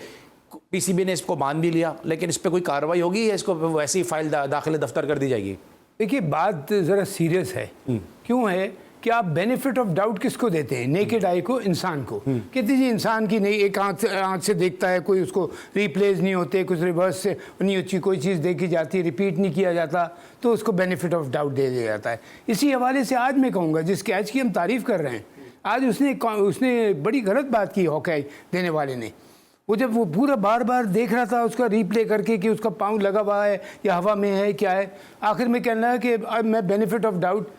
पीसीबी ने इसको मान भी लिया, लेकिन इस पर कोई कार्रवाई होगी या इसको वैसी फाइल दाखिल दफ्तर कर दी जाएगी? देखिए, बात ज़रा सीरियस है। क्यों है कि आप बेनिफिट ऑफ डाउट किसको देते हैं? नेकेड आई को, इंसान को। कहते जी इंसान की नहीं, एक आँख से देखता है कोई, उसको रिप्लेस नहीं होते, कुछ रिवर्स से नहीं होती, कोई चीज़ देखी जाती है, रिपीट नहीं किया जाता, तो उसको बेनिफिट ऑफ डाउट दे दिया जाता है। इसी हवाले से आज मैं कहूँगा, जिस कैच की हम तारीफ़ कर रहे हैं, आज उसने बड़ी गलत बात की हॉकी देने वाले ने। वो जब वो पूरा बार बार देख रहा था उसका रीप्ले करके कि उसका पाँव लगा हुआ है या हवा में है, क्या है, आखिर में कहना है कि अब मैं बेनिफिट ऑफ डाउट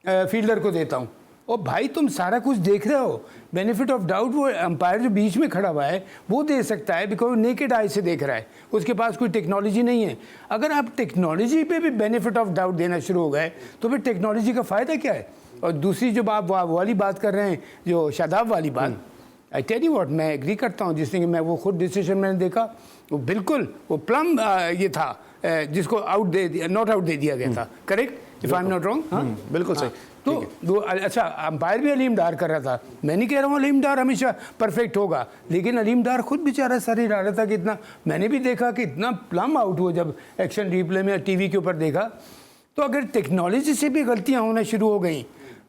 फील्डर को देता हूँ। और भाई तुम सारा कुछ देख रहे हो, बेनिफिट ऑफ डाउट वो अंपायर जो बीच में खड़ा हुआ है वो दे सकता है, बिकॉज नेकेड आई से देख रहा है, उसके पास कोई टेक्नोलॉजी नहीं है। अगर आप टेक्नोलॉजी पे भी बेनिफिट ऑफ डाउट देना शुरू हो गए तो फिर टेक्नोलॉजी का फ़ायदा क्या है? और दूसरी जो आप वाली बात कर रहे हैं, जो शादाब वाली बात, आई टेल यू व्हाट, मैं एग्री करता हूँ। जिसने कि मैं वो खुद डिसीजन मैंने देखा, वो बिल्कुल वो प्लम ये था जिसको आउट दे दिया, नॉट आउट दे दिया गया था। Correct, if I am not wrong? हाँ, बिल्कुल सही। तो अच्छा, अंपायर भी अलीम डार कर रहा था। मैं नहीं कह रहा हूँ अलीम डार हमेशा परफेक्ट होगा, लेकिन अलीम डार खुद बेचारा सर हिला रहा था कि इतना, मैंने भी देखा कि इतना प्लम आउट हुआ जब एक्शन रिप्ले में टीवी के ऊपर देखा। तो अगर टेक्नोलॉजी से भी गलतियाँ होना शुरू हो गई,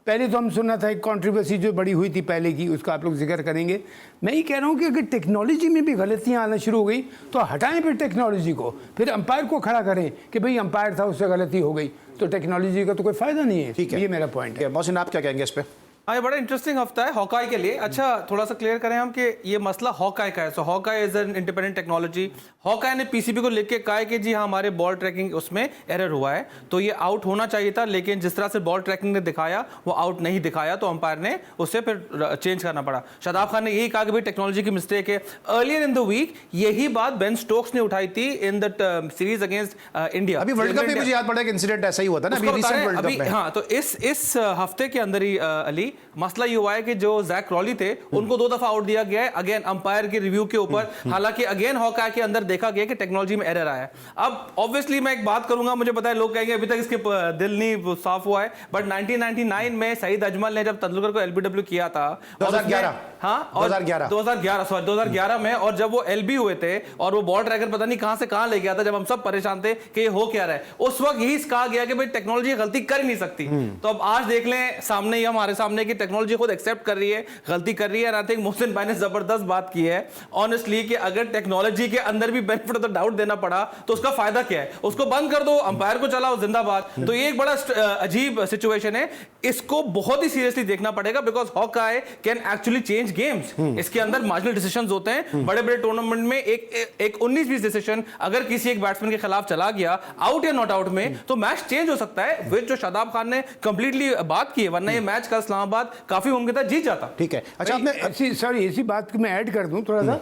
पहले तो हम सुना था एक कंट्रोवर्सी जो बड़ी हुई थी पहले की, उसका आप लोग जिक्र करेंगे। मैं ये कह रहा हूँ कि अगर टेक्नोलॉजी में भी गलतियाँ आना शुरू हो गई तो हटाएं फिर टेक्नोलॉजी को, फिर अंपायर को खड़ा करें कि भाई अंपायर था, उससे गलती हो गई, तो टेक्नोलॉजी का तो कोई फायदा नहीं है। ठीक है, ये मेरा पॉइंट है। मोहसिन, आप क्या कहेंगे इस पर? हाँ, ये बड़ा इंटरेस्टिंग हफ्ता है हॉकाई के लिए। अच्छा, थोड़ा सा क्लियर करें हम कि ये मसला हॉकाई का है। So Hawkeye is an independent technology. Hawkeye ने पीसीबी को लिख के कहा है कि जी हाँ, हमारे बॉल ट्रैकिंग उसमें एरर हुआ है, तो ये आउट होना चाहिए था, लेकिन जिस तरह से बॉल ट्रैकिंग ने दिखाया वो आउट नहीं दिखाया, तो अंपायर ने उससे फिर चेंज करना पड़ा। शादाब खान ने यही कहा कि भाई टेक्नोलॉजी की मिस्टेक है। अर्लियर इन द वीक यही बात बेन स्टोक्स ने उठाई थी in the series against India. अभी वर्ल्ड कप में मुझे याद पड़ा कि इंसिडेंट ऐसा ही हुआ था ना, अभी रिसेंट वर्ल्ड कप में। हाँ, तो इस हफ्ते के अंदर ही अली मसला ये हुआ है कि जो जैक क्रॉली थे उनको 2 दफा आउट दिया गया है, अगेन अंपायर के रिव्यू के ऊपर। हालांकि अगेन हॉकाई के अंदर देखा गया कि टेक्नोलॉजी में एरर आया है। अब ऑब्वियसली मैं एक बात करूंगा, मुझे पता है लोग कहेंगे अभी तक इसके दिल नहीं साफ हुआ है, बट 1999 में सईद अजमल ने जब तेंदुलकर को एलबीडब्ल्यू किया था 2011, हाँ, और 2011 में, और जब वो एलबी हुए थे और वो बॉल ट्रैकर पता नहीं कहां से कहां ले गया था, जब हम सब परेशान थे कि ये हो क्या रहा है, उस वक्त यही कहा गया कि भाई टेक्नोलॉजी गलती कर ही नहीं सकती। तो अब आज देख लें सामने ही हमारे सामने की टेक्नोलॉजी खुद एक्सेप्ट कर रही है, गलती कर रही है। आई थिंक मोहसिन भाई ने जबरदस्त बात की है ऑनेस्टली कि अगर टेक्नोलॉजी के अंदर भी बेनिफिट ऑफ द डाउट देना पड़ा तो उसका फायदा क्या है? उसको बंद कर दो, अंपायर को चलाओ, जिंदाबाद। तो ये एक बड़ा अजीब सिचुएशन है, इसको बहुत ही सीरियसली देखना पड़ेगा, because Hawkeye can actually change games. इसके अंदर मार्जिनल डिसीजंस होते हैं। बड़े बड़े टूर्नामेंट में एक 19-20 डिसीजन अगर किसी एक बैट्समैन के खिलाफ चला गया, आउट या नॉट आउट में, तो मैच चेंज हो सकता है, विच जो शादाब खान ने कंप्लीटली बात की है, वरना ये मैच का इस्लामाबाद काफी मुमकिन था जीत जाता। ठीक है। अच्छा, आपने इसी बात मैं ऐड कर दूं थोड़ा सा।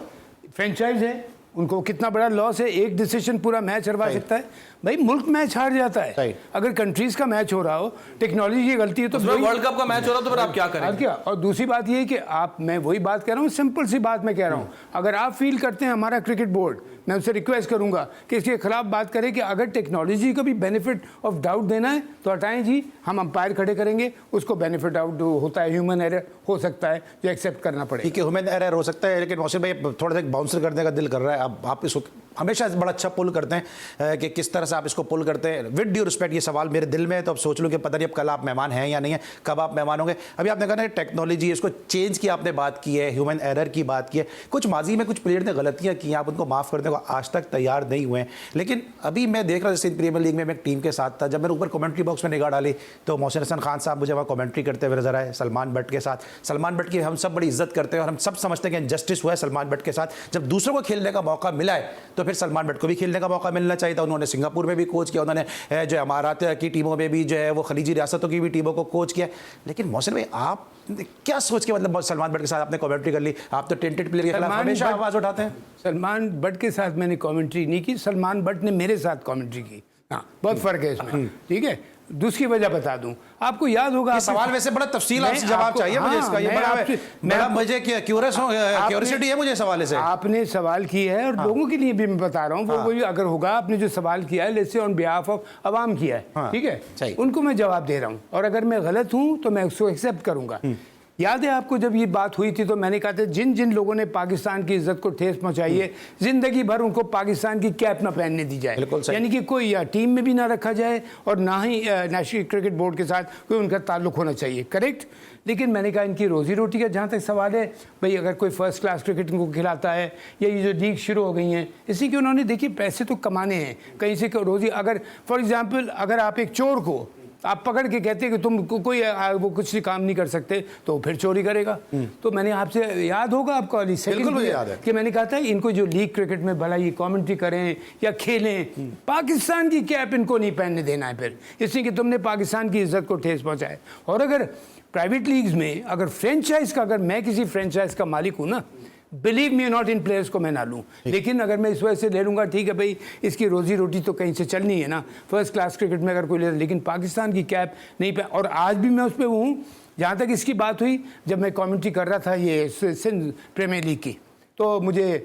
फ्रेंचाइज है, उनको कितना बड़ा लॉस है, एक डिसीजन पूरा मैच हरवा सकता है। भाई मुल्क मैच हार जाता है, अगर कंट्रीज का मैच हो रहा हो, टेक्नोलॉजी की गलती है तो वर्ल्ड कप का मैच हो रहा तो फिर आप क्या करें? क्या? और दूसरी बात ये है कि मैं वही बात कह रहा हूँ, सिंपल सी बात मैं कह रहा हूँ, अगर आप फील करते हैं, हमारा क्रिकेट बोर्ड, मैं उससे रिक्वेस्ट करूंगा कि इसके खिलाफ बात करें कि अगर टेक्नोलॉजी का भी बेनिफिट ऑफ डाउट देना है तो हटाएं जी, हम अंपायर खड़े करेंगे, उसको बेनिफिट आउट होता है, ह्यूमन एरर हो सकता है जो एक्सेप्ट करना पड़ेगा। ठीक है, ह्यूमन एरर हो सकता है, लेकिन मोहसिन भाई थोड़ा सा बाउंसर करने का दिल कर रहा है। अब आप इसको हमेशा बड़ा अच्छा पुल करते हैं कि किस तरह से आप इसको पुल करते हैं। विद ड्यू रिस्पेक्ट, ये सवाल मेरे दिल में है, तो अब सोच लूँ कि पता नहीं अब कल आप मेहमान हैं या नहीं है, कब आप मेहमान होंगे। अभी आपने कहा ना टेक्नोलॉजी, इसको चेंज की आपने बात की है, ह्यूमन एरर की बात की है। कुछ माजी में कुछ प्लेयर ने गलतियाँ की, आप उनको माफ़ करने को आज तक तैयार नहीं हुए हैं। लेकिन अभी मैं देख रहा जैसे प्रीमियर लीग में मैं एक टीम के साथ था, जब मैंने ऊपर कमेंट्री बॉक्स में निगाह डाली तो मोहसिन हसन खान साहब मुझे वहाँ कमेंट्री करते हुए नजर आए सलमान बट के साथ। सलमान बट की हम सब बड़ी इज्जत करते हैं और हम सब समझते हैं कि जस्टिस हुआ है सलमान बट के साथ। जब दूसरों को खेलने का मौका मिला है तो फिर सलमान बट को भी खेलने का मौका मिलना चाहिए था। उन्होंने सिंगापुर में भी कोच किया, उन्होंने जो अमारात की टीमों में भी जो है वो खलीजी रियासतों की भी टीमों को कोच किया। लेकिन मोहसिन भाई आप क्या सोच के मतलब सलमान बट के साथ आपने कमेंट्री कर ली? आप तो टेंटेड प्लेयर के खिलाफ हमेशा आवाज उठाते हैं। सलमान बट के साथ मैंने कमेंट्री नहीं की, सलमान बट ने मेरे साथ कमेंट्री की। हाँ, बहुत फर्क है इसमें, ठीक है। दूसरी वजह बता दूं आपको, याद होगा ये सवाल वैसे बड़ा तफसील आपसे जवाब चाहिए मुझे इसका, ये बड़ा मुझे क्यूरियोसिटी है मुझे सवाल से। आपने सवाल किया है और लोगों के लिए भी मैं बता रहा हूँ, वो भी अगर होगा, आपने जो सवाल किया है let's say on behalf of अवाम किया है, ठीक है, उनको मैं जवाब दे रहा हूँ, और अगर मैं गलत हूँ तो मैं उसको एक्सेप्ट करूंगा। याद है आपको जब ये बात हुई थी तो मैंने कहा था जिन जिन लोगों ने पाकिस्तान की इज्जत को ठेस पहुंचाई है, जिंदगी भर उनको पाकिस्तान की कैप ना पहनने दी जाए, यानी कि कोई या टीम में भी ना रखा जाए और ना ही नेशनल क्रिकेट बोर्ड के साथ कोई उनका ताल्लुक होना चाहिए, करेक्ट। लेकिन मैंने कहा इनकी रोजी रोटी का जहाँ तक सवाल है, भाई अगर कोई फर्स्ट क्लास क्रिकेट इनको खिलाता है, या ये जो लीग शुरू हो गई हैं, इसी के उन्होंने देखिए पैसे तो कमाने हैं कहीं से रोजी। अगर फॉर एग्जाम्पल अगर आप एक चोर को आप पकड़ के कहते हैं कि तुम कोई वो कुछ काम नहीं कर सकते, तो फिर चोरी करेगा। तो मैंने आपसे, याद होगा आपको अली सेकंड कि मैंने कहा था इनको जो लीग क्रिकेट में भला ये कमेंट्री करें या खेलें, पाकिस्तान की कैप इनको नहीं पहनने देना है फिर, इसलिए कि तुमने पाकिस्तान की इज्जत को ठेस पहुंचाए। और अगर प्राइवेट लीग्स में अगर फ्रेंचाइज का, अगर मैं किसी फ्रेंचाइज का मालिक हूँ ना, believe me not in players को मैं ना लूँ, लेकिन अगर मैं इस वजह से ले लूँगा, ठीक है भाई इसकी रोजी रोटी तो कहीं से चलनी है ना, फर्स्ट क्लास क्रिकेट में अगर कोई ले, लेकिन पाकिस्तान की कैप नहीं पे। और आज भी मैं उस पर हूँ, जहाँ तक इसकी बात हुई, जब मैं कमेंट्री कर रहा था ये सिंध प्रीमियर लीग की, तो मुझे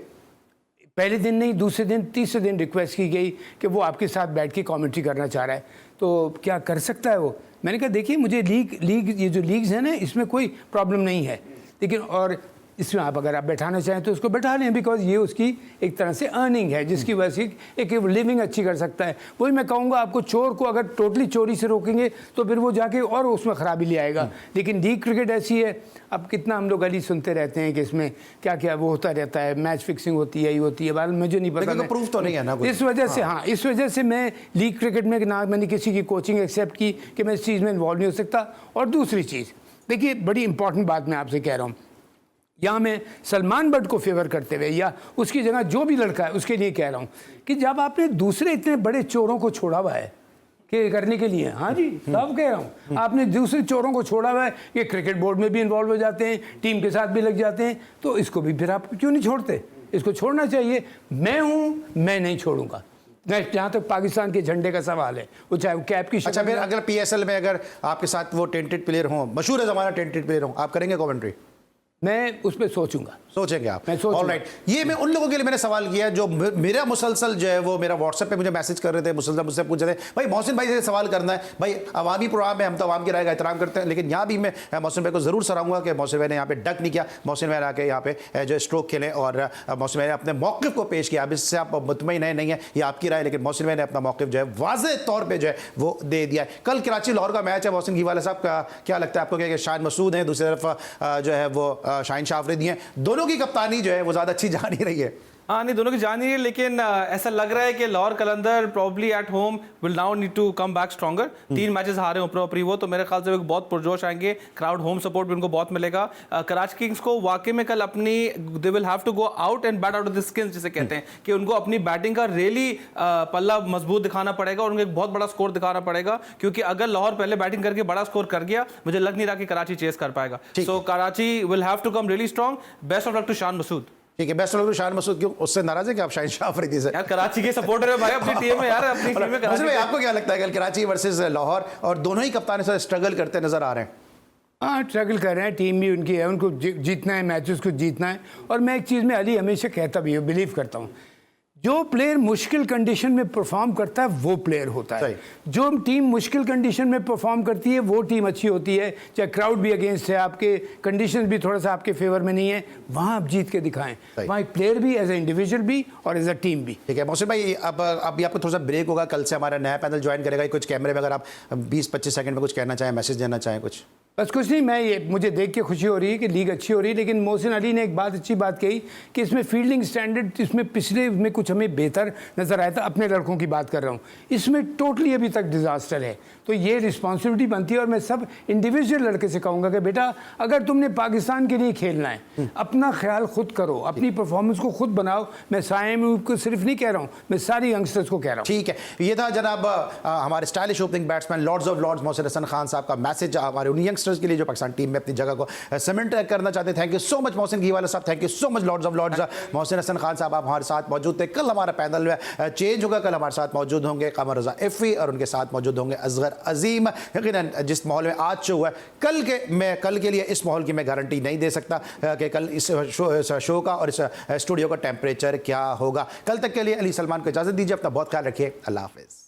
पहले दिन नहीं, दूसरे दिन, तीसरे दिन रिक्वेस्ट की गई कि वो आपके साथ बैठ के कमेंट्री करना चाह रहा है, तो क्या कर सकता है वो। मैंने कहा देखिए मुझे लीग ये जो लीग्स हैं ना, इसमें कोई प्रॉब्लम नहीं है, लेकिन और इसमें आप अगर आप बैठाना चाहें तो उसको बैठा लें, बिकॉज ये उसकी एक तरह से अर्निंग है जिसकी वजह से एक लिविंग अच्छी कर सकता है। वही मैं कहूँगा, आपको चोर को अगर टोटली चोरी से रोकेंगे तो फिर वो जाके और उसमें ख़राबी ले आएगा। लेकिन लीग क्रिकेट ऐसी है, अब कितना हम लोग अली सुनते रहते हैं कि इसमें क्या क्या वो होता रहता है, मैच फिक्सिंग होती है, ये होती है, बाल मुझे नहीं पता, प्रूफ तो नहीं है ना। इस वजह से, हाँ, इस वजह से मैं लीग क्रिकेट में ना मैंने किसी की कोचिंग एक्सेप्ट की कि मैं इस चीज़ में इन्वॉल्व नहीं हो सकता। और दूसरी चीज़ देखिए, बड़ी इंपॉर्टेंट बात मैं आपसे कह रहा हूँ, यहाँ मैं सलमान बट को फेवर करते हुए या उसकी जगह जो भी लड़का है उसके लिए कह रहा हूँ कि जब आपने दूसरे इतने बड़े चोरों को छोड़ा हुआ है कि करने के लिए, हाँ जी सब कह रहा हूँ, आपने दूसरे चोरों को छोड़ा हुआ है, ये क्रिकेट बोर्ड में भी इन्वॉल्व हो जाते हैं, टीम के साथ भी लग जाते हैं, तो इसको भी फिर आप क्यों नहीं छोड़ते? इसको छोड़ना चाहिए। मैं हूँ, मैं नहीं छोड़ूंगा। जहाँ तक पाकिस्तान के झंडे का सवाल है, वो चाहे वो कैप की। अच्छा, फिर अगर पीएसएल में अगर आपके साथ वो टेंटेड प्लेयर हों, मशहूर ज़माना टेंटेड प्लेयर हों, आप करेंगे कमेंट्री? मैं उस पर सोचूंगा। सोचेंगे आप? ऑलराइट। ये मैं उन लोगों के लिए मैंने सवाल किया जो मेरा मुसलसल जो है वो मेरा व्हाट्सएप पे मुझे मैसेज कर रहे थे, मुसलसल मुझसे पूछ रहे थे भाई मोहसिन भाई से सवाल करना है, भाई अवामी प्रोग्राम है, हम तो अवाम की राय का एहतराम करते हैं, लेकिन यहाँ भी मैं मोहसिन भाई को ज़रूर सराहूंगा कि मोहसिन भाई ने यहाँ पे डक नहीं किया, मोहसिन भाई ने आके यहाँ पे जो स्ट्रोक खेले और मोहसिन भाई ने अपने मौक़िफ़ को पेश किया। अब इससे आप मुतमईन नहीं है, ये आपकी राय, लेकिन मोहसिन भाई ने अपना मौक़िफ़ जो है वाज़ेह तौर पर जो है वो दे दिया है। कल कराची लाहौर का मैच है, मोहसिन घीवाला साहब का क्या लगता है आपको कि शान मसूद हैं, दूसरी तरफ जो है वो शाहीन शाह अफरीदी हैं, दोनों की कप्तानी जो है वो ज़्यादा अच्छी जा नहीं रही है? हाँ नहीं, दोनों की जान नहीं है, लेकिन ऐसा लग रहा है कि Lahore Qalandar probably at home will now need to come back stronger. 3 matches हारे ऊपरी वो, तो मेरे ख्याल से वो बहुत पुरजोश आएंगे, क्राउड होम सपोर्ट भी उनको बहुत मिलेगा। कराची किंग्स को वाकई में कल अपनी they will have to go out and bat out of the skin जिसे कहते हैं, कि उनको अपनी बैटिंग का रियली पल्ला मजबूत दिखाना पड़ेगा और उनको एक बहुत बड़ा स्कोर दिखाना पड़ेगा, क्योंकि अगर लाहौर पहले बैटिंग करके बड़ा स्कोर कर गया, मुझे लग नहीं रहा कि कराची चेस कर पाएगा। So Karachi will have to come really strong. Best of luck to Shan Masood. ठीक है, best of luck Shan Masood. क्यों उससे नाराज है कि आप शाहीन शाह अफरीदी से? यार कराची के सपोर्टर है भाई, अपनी टीम में यार, अपनी टीम में कराची। भाई आपको क्या लगता है कल कराची वर्सेस लाहौर, और दोनों ही कप्तान से स्ट्रगल करते नजर आ रहे हैं? हाँ स्ट्रगल कर रहे हैं, टीम भी उनकी है, उनको जीतना है, मैचेस को जीतना है। और मैं एक चीज़ में अली हमेशा कहता भी हूँ, बिलीव करता हूँ, जो प्लेयर मुश्किल कंडीशन में परफॉर्म करता है वो प्लेयर होता है। जो टीम मुश्किल कंडीशन में परफॉर्म करती है वो टीम अच्छी होती है, चाहे क्राउड भी अगेंस्ट है, आपके कंडीशंस भी थोड़ा सा आपके फेवर में नहीं है, वहाँ आप जीत के दिखाएं। वहाँ एक प्लेयर भी, एज ए इंडिविजुअल भी और एज अ टीम भी। ठीक है मोहसिन भाई, अब अभी आपको थोड़ा सा ब्रेक होगा, कल से हमारा नया पैनल ज्वाइन करेगा। कुछ कैमरे में अगर आप 20-25 सेकंड में कुछ कहना चाहें, मैसेज देना चाहें कुछ? बस कुछ नहीं, मुझे देख के खुशी हो रही है कि लीग अच्छी हो रही है, लेकिन मोहसिन अली ने एक अच्छी बात कही कि इसमें फील्डिंग स्टैंडर्ड इसमें पिछले में कुछ हमें बेहतर नज़र आया था। अपने लड़कों की बात कर रहा हूँ, इसमें टोटली अभी तक डिज़ास्टर है। तो ये रिस्पॉन्सिबिलिटी बनती है और मैं सब इंडिविजुअल लड़के से कहूँगा कि बेटा अगर तुमने पाकिस्तान के लिए खेलना है अपना ख्याल खुद करो, अपनी परफॉर्मेंस को खुद बनाओ। मैं साइम को सिर्फ नहीं कह रहा हूँ, मैं सारी यंगस्टर्स को कह रहा हूँ। ठीक है, ये था जनाब हमारे stylish opening batsman lords of lords Mohsin Hasan Khan साहब का मैसेज हमारे उन यंगस्टर्स के लिए जो पाकिस्तान टीम में अपनी जगह को सीमेंट करना चाहते हैं। Thank you so much Mohsin Ghiwala sahab, thank you so much lords of lords Mohsin Hasan Khan sahab, आप हमारे साथ मौजूद थे। कल हमारा पैनल में चेंज होगा, कल हमारे साथ मौजूद होंगे कमर रजा इफ़ी और उनके साथ मौजूद होंगे असगर अजीम। यकीनन जिस माहौल में आज शो हुआ है, कल के लिए इस माहौल की मैं गारंटी नहीं दे सकता कि कल इस शो का और इस स्टूडियो का टेम्परेचर क्या होगा। कल तक के लिए अली सलमान को इजाज़त दीजिए, अपना बहुत ख्याल रखिए, अल्लाह हाफिज़।